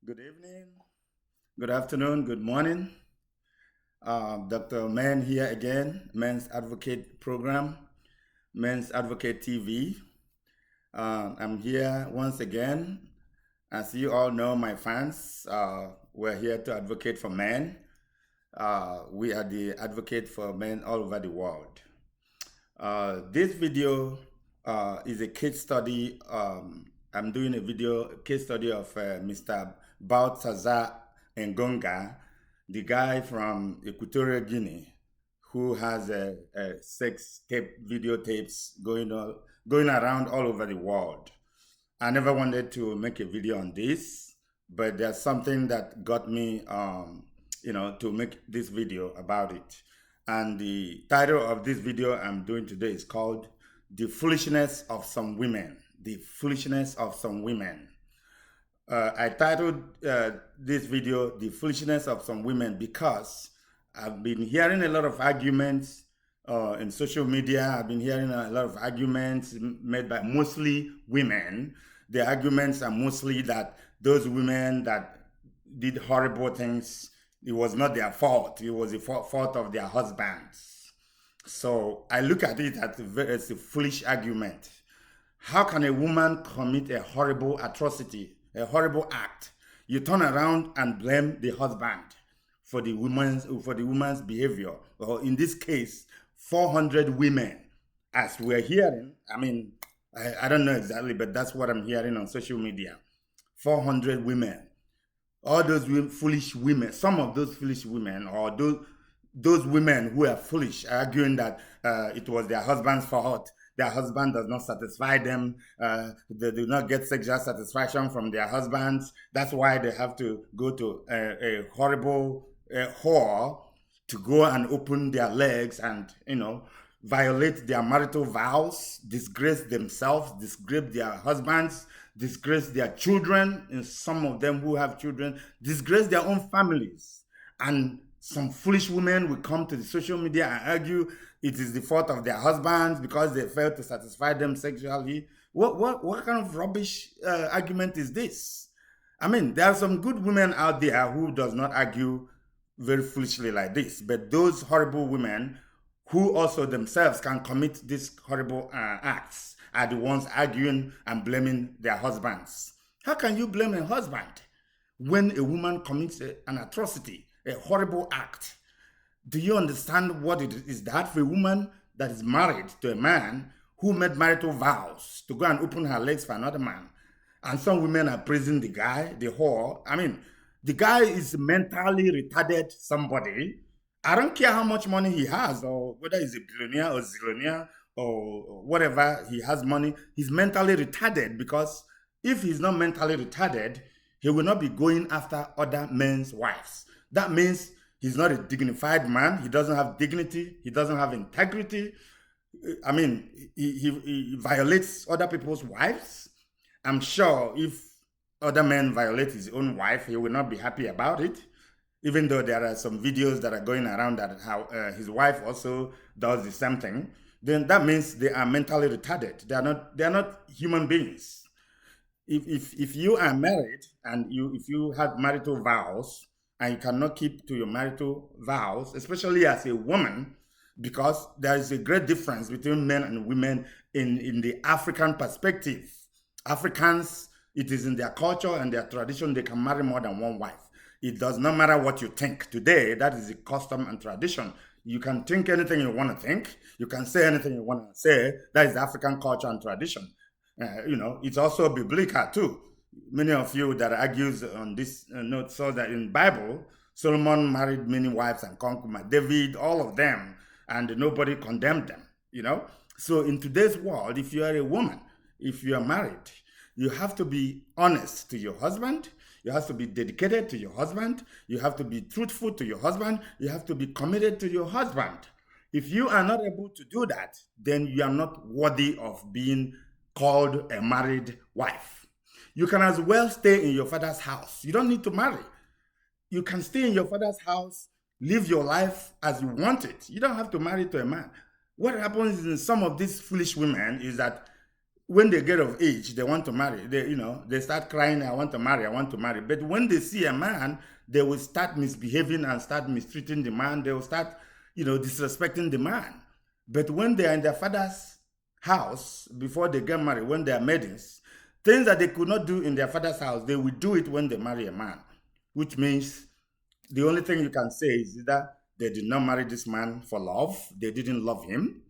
Good evening, good afternoon, good morning. Dr. Man here again, Men's Advocate Program, Men's Advocate TV. I'm here once again. As you all know, my fans, we're here to advocate for men. We are the advocate for men all over the world. This video is a case study. I'm doing a case study of Mr. Baltasar Engonga, the guy from Equatorial Guinea, who has a sex tape videotapes going around all over the world. I never wanted to make a video on this, but there's something that got me, to make this video about it. And the title of this video I'm doing today is called "The Foolishness of Some Women." The foolishness of some women. I titled this video "The Foolishness of Some Women" because I've been hearing a lot of arguments in social media. I've been hearing a lot of arguments made by mostly women. The arguments are mostly that those women that did horrible things, it was not their fault. It was the fault of their husbands. So I look at it as a foolish argument. How can a woman commit a horrible atrocity, a horrible act? You turn around and blame the husband for the woman's behavior, or in this case, 400 women, as we're hearing. I mean, I don't know exactly, but that's what I'm hearing on social media. 400 women, all those foolish women, some of those foolish women, or those women who are foolish, arguing that it was their husband's fault. Their husband does not satisfy them. They do not get sexual satisfaction from their husbands. That's why they have to go to a horrible whore to go and open their legs and, violate their marital vows, disgrace themselves, disgrace their husbands, disgrace their children, and some of them who have children, disgrace their own families. And some foolish women will come to the social media and argue it is the fault of their husbands because they failed to satisfy them sexually. What kind of rubbish argument is this? I mean, there are some good women out there who does not argue very foolishly like this, but those horrible women who also themselves can commit these horrible acts are the ones arguing and blaming their husbands. How can you blame a husband when a woman commits an atrocity, a horrible act? Do you understand what it is that for a woman that is married to a man who made marital vows to go and open her legs for another man? And some women are praising the guy, the whore. I mean, the guy is mentally retarded somebody. I don't care how much money he has, or whether he's a billionaire or zillionaire or whatever, he has money. He's mentally retarded, because if he's not mentally retarded, he will not be going after other men's wives. That means he's not a dignified man. He doesn't have dignity. He doesn't have integrity. I mean, he violates other people's wives. I'm sure if other men violate his own wife, he will not be happy about it. Even though there are some videos that are going around that how his wife also does the same thing, then that means they are mentally retarded. They are not human beings. If you are married and if you have marital vows and you cannot keep to your marital vows, especially as a woman, because there is a great difference between men and women in the African perspective. Africans, it is in their culture and their tradition, they can marry more than one wife. It does not matter what you think. Today, that is the custom and tradition. You can think anything you want to think. You can say anything you want to say. That is the African culture and tradition. It's also biblical too. Many of you that argues on this note saw that in Bible, Solomon married many wives and concubines. David, all of them, and nobody condemned them. So in today's world, if you are a woman, if you are married, you have to be honest to your husband. You have to be dedicated to your husband. You have to be truthful to your husband. You have to be committed to your husband. If you are not able to do that, then you are not worthy of being called a married wife. You can as well stay in your father's house. You don't need to marry. You can stay in your father's house, live your life as you want it. You don't have to marry to a man. What happens in some of these foolish women is that when they get of age, they want to marry. They start crying, I want to marry, I want to marry. But when they see a man, they will start misbehaving and start mistreating the man. They will start, disrespecting the man. But when they are in their father's house before they get married, when they are maidens, things that they could not do in their father's house, they will do it when they marry a man, which means the only thing you can say is that they did not marry this man for love. They didn't love him,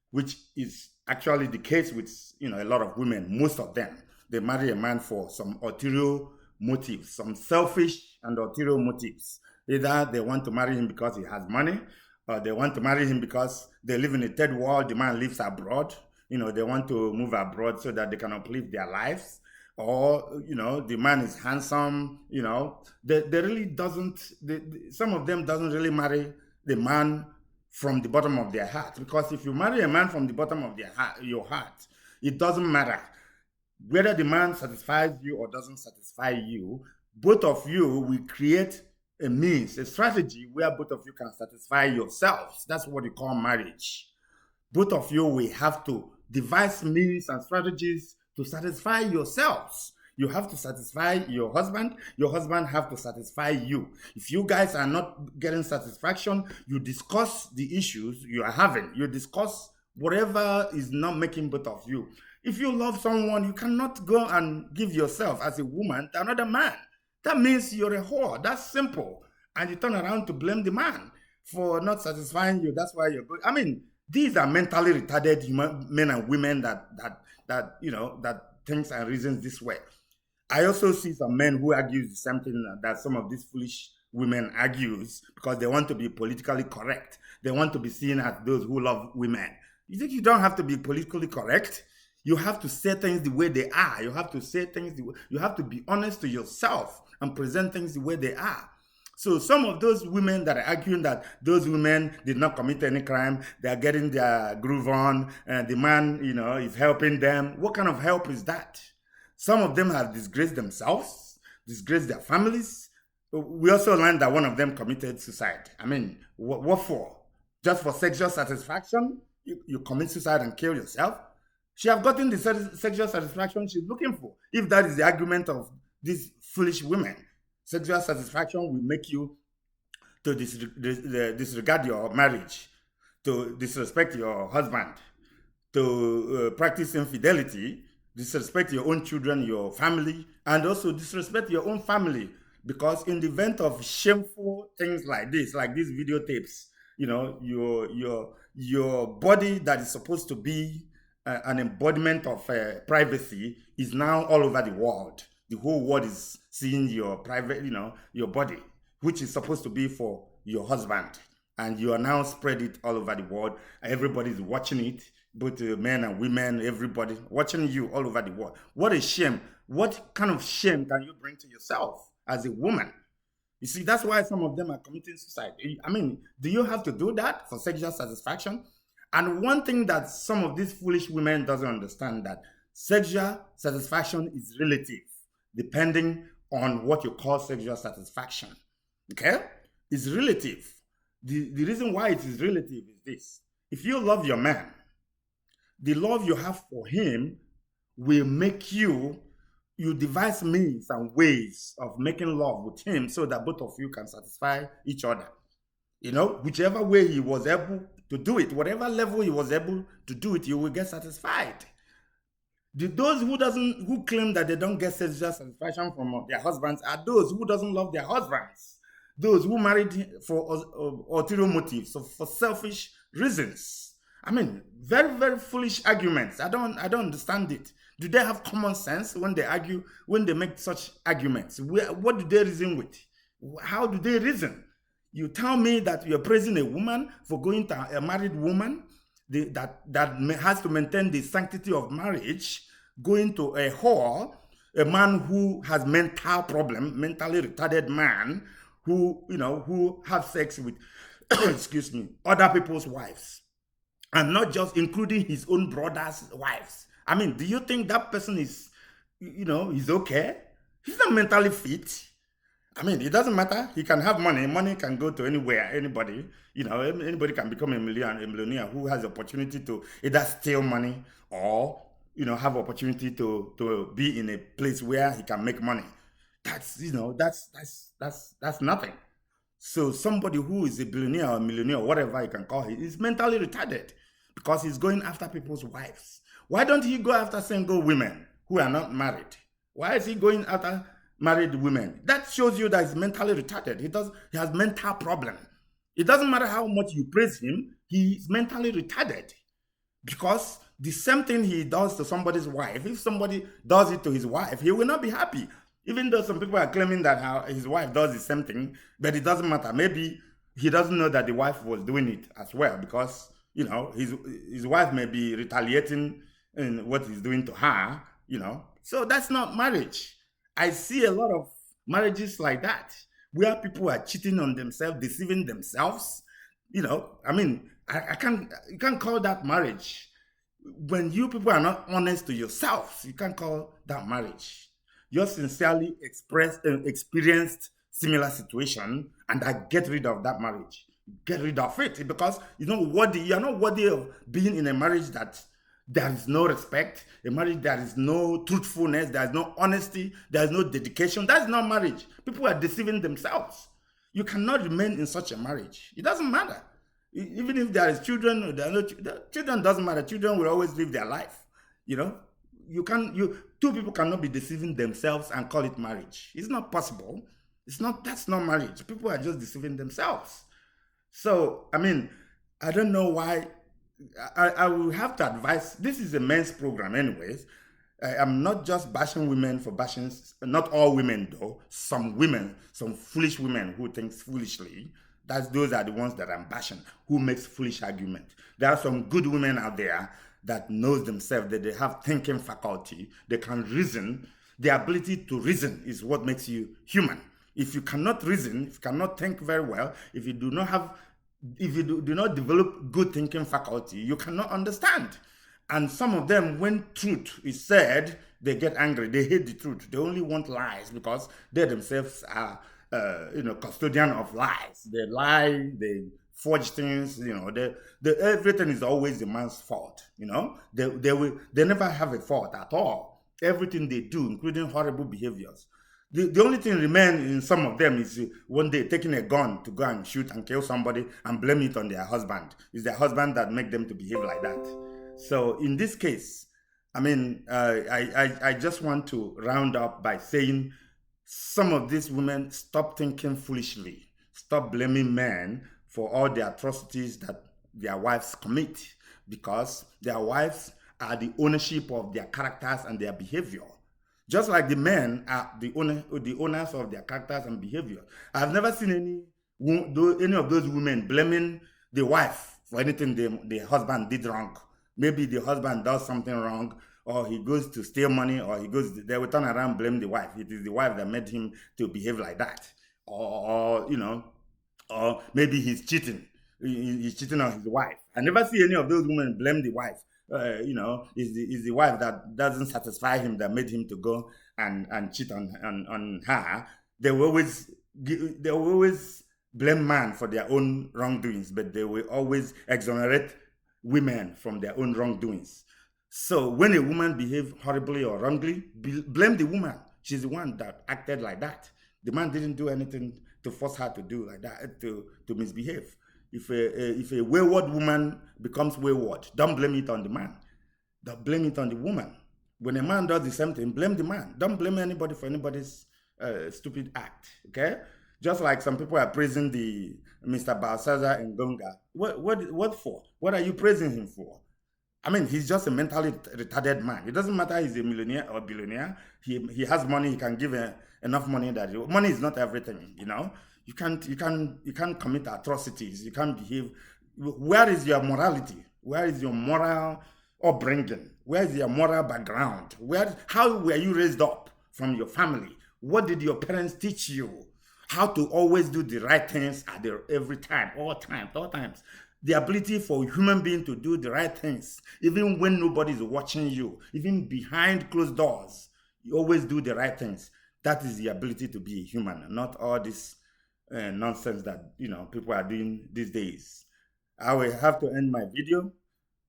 which is actually the case with a lot of women. Most of them, they marry a man for some ulterior motives, some selfish and ulterior motives. Either they want to marry him because he has money, or they want to marry him because they live in a third world. The man lives abroad. They want to move abroad so that they can uplift their lives. Or the man is handsome. They really doesn't. Some of them doesn't really marry the man from the bottom of their heart, because if you marry a man from the bottom of your heart, it doesn't matter whether the man satisfies you or doesn't satisfy you. Both of you will create a means, a strategy where both of you can satisfy yourselves. That's what you call marriage. Both of you will have to devise means and strategies to satisfy yourselves. You have to satisfy your husband. Your husband have to satisfy you. If you guys are not getting satisfaction, you discuss the issues you are having. You discuss whatever is not making both of you. If you love someone, you cannot go and give yourself as a woman to another man. That means you're a whore. That's simple. And you turn around to blame the man for not satisfying you. That's why you're good. I mean, these are mentally retarded men and women that thinks and reasons this way. I also see some men who argue the same thing that some of these foolish women argues, because they want to be politically correct. They want to be seen as those who love women. You think you don't have to be politically correct? You have to say things the way they are. You have to say things you have to be honest to yourself and present things the way they are. So some of those women that are arguing that those women did not commit any crime, they are getting their groove on, and the man, is helping them. What kind of help is that? Some of them have disgraced themselves, disgraced their families. We also learned that one of them committed suicide. I mean, what for? Just for sexual satisfaction? You commit suicide and kill yourself? She have gotten the sexual satisfaction she's looking for. If that is the argument of these foolish women, sexual satisfaction will make you to disregard your marriage, to disrespect your husband, to practice infidelity, disrespect your own children, your family, and also disrespect your own family. Because in the event of shameful things like this, like these videotapes, your body that is supposed to be an embodiment of privacy is now all over the world. The whole world is seeing your private, your body, which is supposed to be for your husband. And you are now spread it all over the world. Everybody is watching it, both men and women, everybody watching you all over the world. What a shame. What kind of shame can you bring to yourself as a woman? You see, that's why some of them are committing suicide. I mean, do you have to do that for sexual satisfaction? And one thing that some of these foolish women doesn't understand, that sexual satisfaction is relative, depending on what you call sexual satisfaction. Okay? It's relative. The reason why it is relative is this. If you love your man, the love you have for him will make you devise means and ways of making love with him so that both of you can satisfy each other. Whichever way he was able to do it, whatever level he was able to do it, you will get satisfied. Those who claim that they don't get sexual satisfaction from their husbands are those who doesn't love their husbands. Those who married for ulterior motives, so for selfish reasons. I mean, very, very foolish arguments. I don't understand it. Do they have common sense when they argue, when they make such arguments? What do they reason with? How do they reason? You tell me that you're praising a woman for going to a married woman that has to maintain the sanctity of marriage, going to a whore, a man who has mental problem, mentally retarded man, who have sex with, excuse me, other people's wives, and not just including his own brother's wives. I mean, do you think that person is okay? He's not mentally fit. I mean, it doesn't matter. He can have money. Money can go to anywhere, anybody. Anybody can become a millionaire who has the opportunity to either steal money or have opportunity to be in a place where he can make money. That's nothing. So somebody who is a billionaire or millionaire, or whatever you can call it, is mentally retarded because he's going after people's wives. Why don't he go after single women who are not married? Why is he going after married women? That shows you that he's mentally retarded. He has mental problem. It doesn't matter how much you praise him, he's mentally retarded. Because the same thing he does to somebody's wife, if somebody does it to his wife, he will not be happy. Even though some people are claiming that his wife does the same thing, but it doesn't matter. Maybe he doesn't know that the wife was doing it as well, because his wife may be retaliating in what he's doing to her. So that's not marriage. I see a lot of marriages like that, where people are cheating on themselves, deceiving themselves. I mean, I can't you can't call that marriage. When you people are not honest to yourselves, you can't call that marriage. You sincerely experienced similar situation, and I get rid of that marriage. Get rid of it, because you are not worthy of being in a marriage that there is no respect, a marriage there is no truthfulness, there is no honesty, there is no dedication. That's not marriage. People are deceiving themselves. You cannot remain in such a marriage. It doesn't matter. Even if there is children, or there are no children, doesn't matter. Children will always live their life. You know, two people cannot be deceiving themselves and call it marriage. It's not possible. That's not marriage. People are just deceiving themselves. So, I mean, I don't know why. I will have to advise. This is a men's program, anyways. I'm not just bashing women for bashing. Not all women, though. Some women, some foolish women who think foolishly. Those are the ones that I'm bashing, who makes foolish argument. There are some good women out there that knows themselves, that they have thinking faculty. They can reason. The ability to reason is what makes you human. If you cannot reason, if you cannot think very well, if you do not develop good thinking faculty, you cannot understand. And some of them, when truth is said, they get angry. They hate the truth. They only want lies, because they themselves are, custodian of lies. They lie. They forge things. Everything is always the man's fault. They never have a fault at all. Everything they do, including horrible behaviors. The only thing remain in some of them is one day taking a gun to go and shoot and kill somebody and blame it on their husband. It's their husband that make them to behave like that. So in this case, I mean, I just want to round up by saying, some of these women, stop thinking foolishly. Stop blaming men for all the atrocities that their wives commit, because their wives are the ownership of their characters and their behavior. Just like the men are the owners of their characters and behavior. I've never seen any of those women blaming the wife for anything the husband did wrong. Maybe the husband does something wrong, or he goes to steal money, or they will turn around and blame the wife. It is the wife that made him to behave like that. Or maybe he's cheating. He's cheating on his wife. I never see any of those women blame the wife. Is the wife that doesn't satisfy him that made him to go and cheat on her. They will always blame man for their own wrongdoings, but they will always exonerate women from their own wrongdoings. So when a woman behaves horribly or wrongly, blame the woman. She's the one that acted like that. The man didn't do anything to force her to do like that, to misbehave. If a wayward woman becomes wayward, don't blame it on the man. Don't blame it on the woman. When a man does the same thing, blame the man. Don't blame anybody for anybody's stupid act. Okay? Just like some people are praising the Mr. Baltasar Engonga. What for? What are you praising him for? I mean, he's just a mentally retarded man. It doesn't matter if he's a millionaire or billionaire. He has money. He can give enough money that money is not everything. You can't commit atrocities. You can't behave. Where is your morality? Where is your moral upbringing? Where is your moral background? How were you raised up from your family? What did your parents teach you? How to always do the right things at every time, all times. The ability for a human being to do the right things, even when nobody is watching you, even behind closed doors, you always do the right things. That is the ability to be a human, not all this nonsense that people are doing these days. I will have to end my video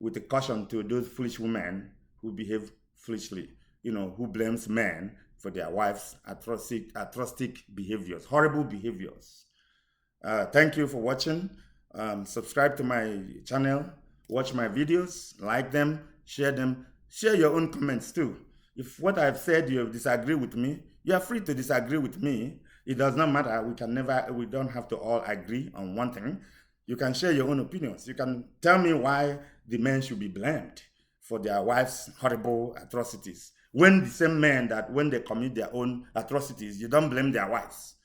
with a caution to those foolish women who behave foolishly, who blames men for their wives' atrocious behaviors, horrible behaviors. Thank you for watching. Subscribe to my channel, watch my videos, like them, share your own comments too. If what I've said you disagree with me, you are free to disagree with me. It does not matter. We don't have to all agree on one thing. You can share your own opinions. You can tell me why the men should be blamed for their wives' horrible atrocities. When the same men that when they commit their own atrocities, you don't blame their wives.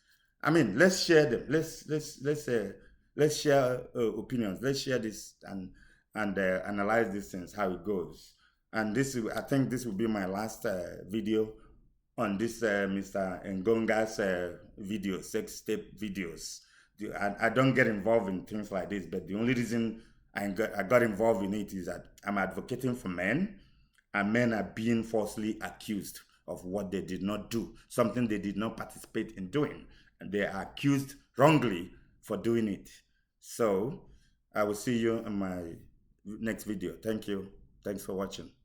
I mean, let's share them. Let's share opinions. Let's share this and analyze these things, how it goes. And I think this will be my last video on this Mr. Engonga's video, sex tape videos. I don't get involved in things like this, but the only reason I got involved in it is that I'm advocating for men, and men are being falsely accused of what they did not do, something they did not participate in doing. And they are accused wrongly for doing it. So I will see you in my next video. Thank you. Thanks for watching.